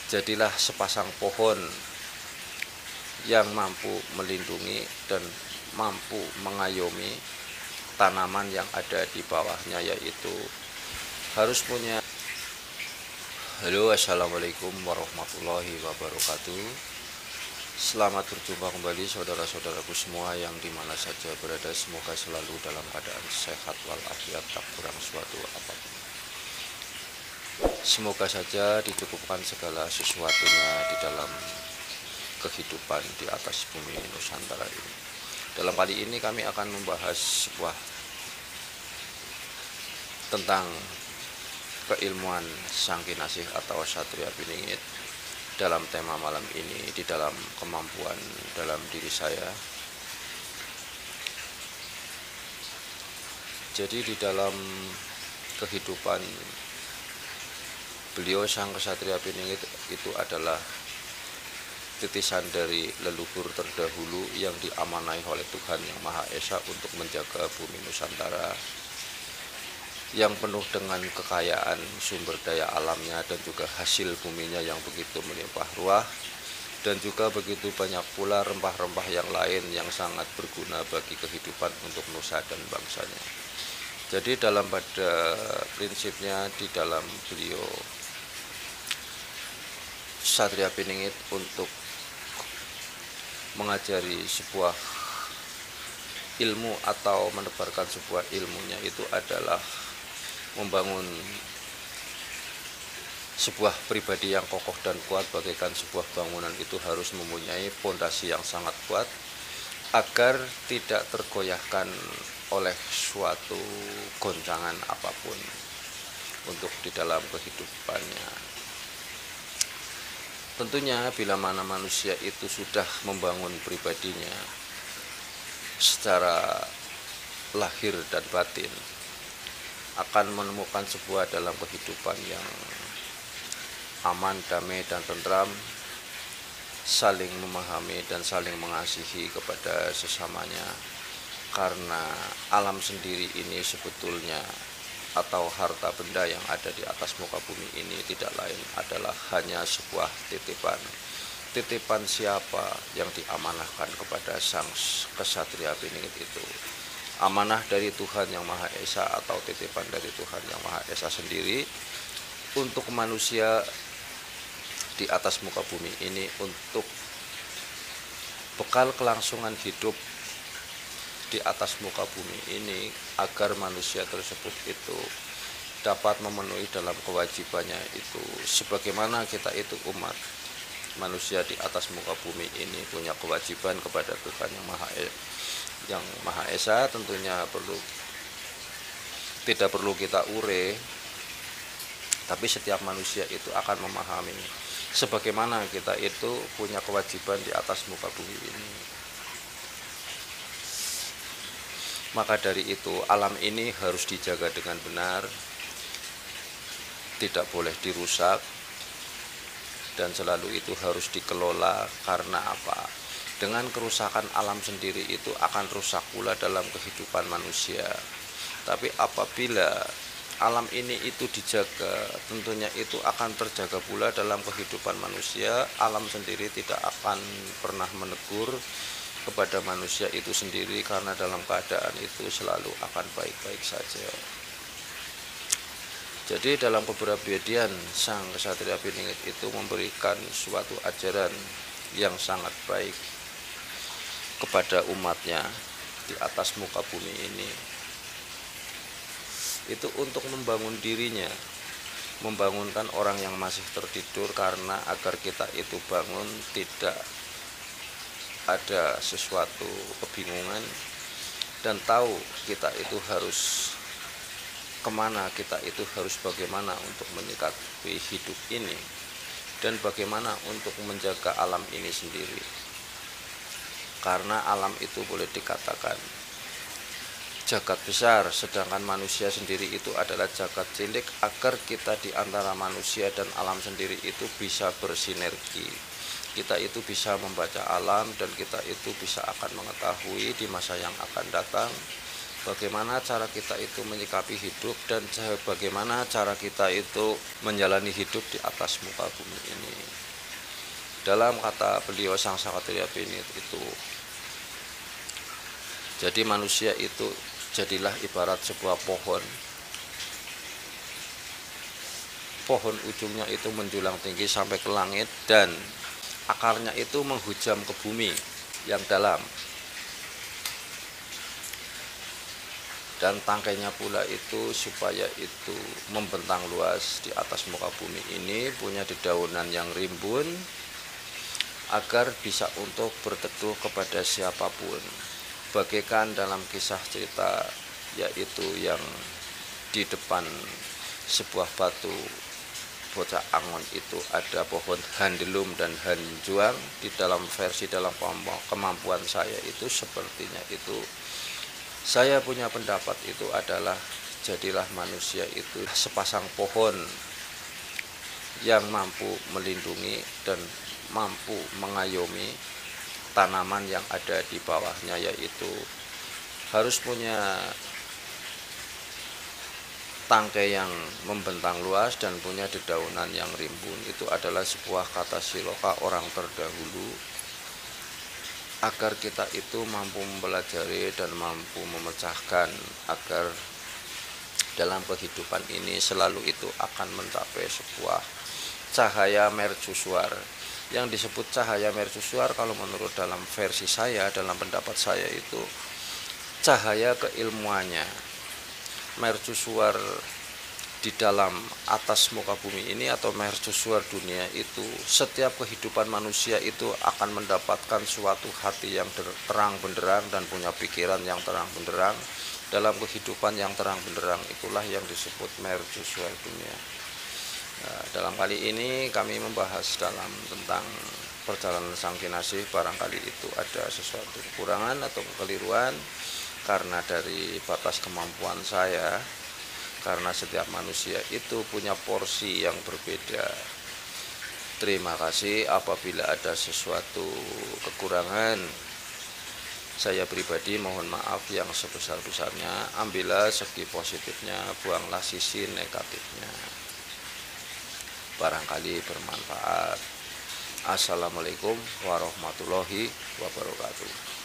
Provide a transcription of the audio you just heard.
jadilah sepasang pohon yang mampu melindungi dan mampu mengayomi tanaman yang ada di bawahnya, yaitu harus punya. Halo, assalamualaikum warahmatullahi wabarakatuh. Selamat berjumpa kembali saudara-saudaraku semua yang dimana saja berada. Semoga selalu dalam keadaan sehat walafiat, tak kurang suatu apapun. Semoga saja dicukupkan segala sesuatunya di dalam kehidupan di atas bumi Nusantara ini. Dalam kali ini kami akan membahas sebuah tentang keilmuan Sang Kinasih atau Satria Piningit. Dalam tema malam ini, di dalam kemampuan dalam diri saya. Jadi di dalam kehidupan beliau Sang Kesatria Piningit itu adalah titisan dari leluhur terdahulu yang diamanai oleh Tuhan Yang Maha Esa untuk menjaga bumi Nusantara yang penuh dengan kekayaan sumber daya alamnya dan juga hasil buminya yang begitu melimpah ruah, dan juga begitu banyak pula rempah-rempah yang lain yang sangat berguna bagi kehidupan untuk nusa dan bangsanya. Jadi dalam pada prinsipnya di dalam beliau Satria Piningit untuk mengajari sebuah ilmu atau menebarkan sebuah ilmunya itu adalah membangun sebuah pribadi yang kokoh dan kuat. Bagaikan sebuah bangunan itu harus mempunyai pondasi yang sangat kuat agar tidak tergoyahkan oleh suatu goncangan apapun untuk di dalam kehidupannya. Tentunya bila mana manusia itu sudah membangun pribadinya secara lahir dan batin, akan menemukan sebuah dalam kehidupan yang aman, damai, dan tentram, saling memahami dan saling mengasihi kepada sesamanya. Karena alam sendiri ini sebetulnya atau harta benda yang ada di atas muka bumi ini tidak lain adalah hanya sebuah titipan. Titipan siapa yang diamanahkan kepada Sang Kesatria Piningit itu? Amanah dari Tuhan Yang Maha Esa atau titipan dari Tuhan Yang Maha Esa sendiri untuk manusia di atas muka bumi ini, untuk bekal kelangsungan hidup di atas muka bumi ini, agar manusia tersebut itu dapat memenuhi dalam kewajibannya itu. Sebagaimana kita itu umat manusia di atas muka bumi ini punya kewajiban kepada Tuhan Yang Maha Esa, tentunya tidak perlu kita ure, tapi setiap manusia itu akan memahami sebagaimana kita itu punya kewajiban di atas muka bumi ini. Maka dari itu alam ini harus dijaga dengan benar, tidak boleh dirusak, dan selalu itu harus dikelola. Karena apa? Dengan kerusakan alam sendiri itu akan rusak pula dalam kehidupan manusia. Tapi apabila alam ini itu dijaga, tentunya itu akan terjaga pula dalam kehidupan manusia. Alam sendiri tidak akan pernah menegur kepada manusia itu sendiri, karena dalam keadaan itu selalu akan baik-baik saja. Jadi dalam kepribadian Sang Kesatria Piningit itu memberikan suatu ajaran yang sangat baik kepada umatnya di atas muka bumi ini, itu untuk membangun dirinya, membangunkan orang yang masih tertidur, karena agar kita itu bangun, tidak ada sesuatu kebingungan, dan tahu kita itu harus kemana, kita itu harus bagaimana untuk menyikapi hidup ini, dan bagaimana untuk menjaga alam ini sendiri. Karena alam itu boleh dikatakan jagat besar, sedangkan manusia sendiri itu adalah jagat cilik, agar kita di antara manusia dan alam sendiri itu bisa bersinergi. Kita itu bisa membaca alam, dan kita itu bisa akan mengetahui di masa yang akan datang bagaimana cara kita itu menyikapi hidup dan bagaimana cara kita itu menjalani hidup di atas muka bumi ini. Dalam kata beliau Sang Satya Pinit itu, jadi manusia itu jadilah ibarat sebuah pohon. Pohon ujungnya itu menjulang tinggi sampai ke langit dan akarnya itu menghujam ke bumi yang dalam. Dan tangkainya pula itu supaya itu membentang luas di atas muka bumi ini, punya dedaunan yang rimbun agar bisa untuk berteduh kepada siapapun. Bagaikan dalam kisah cerita, yaitu yang di depan sebuah batu bocah Angon itu ada pohon handelum dan hanjuang. Di dalam versi dalam kemampuan saya itu sepertinya itu, saya punya pendapat itu adalah jadilah manusia itu sepasang pohon yang mampu melindungi dan mampu mengayomi tanaman yang ada di bawahnya, yaitu harus punya tangkai yang membentang luas dan punya dedaunan yang rimbun. Itu adalah sebuah kata siloka orang terdahulu agar kita itu mampu mempelajari dan mampu memecahkan, agar dalam kehidupan ini selalu itu akan mencapai sebuah cahaya mercusuar. Yang disebut cahaya mercusuar kalau menurut dalam versi saya, dalam pendapat saya itu cahaya keilmuannya. Mercusuar di dalam atas muka bumi ini atau mercusuar dunia itu, setiap kehidupan manusia itu akan mendapatkan suatu hati yang terang benderang dan punya pikiran yang terang benderang. Dalam kehidupan yang terang benderang itulah yang disebut mercusuar dunia. Nah, dalam kali ini kami membahas dalam tentang perjalanan Sang Kinasih. Barangkali itu ada sesuatu kekurangan atau kekeliruan karena dari batas kemampuan saya, karena setiap manusia itu punya porsi yang berbeda. Terima kasih apabila ada sesuatu kekurangan. Saya pribadi mohon maaf yang sebesar-besarnya. Ambillah segi positifnya, buanglah sisi negatifnya. Barangkali bermanfaat. Assalamualaikum warahmatullahi wabarakatuh.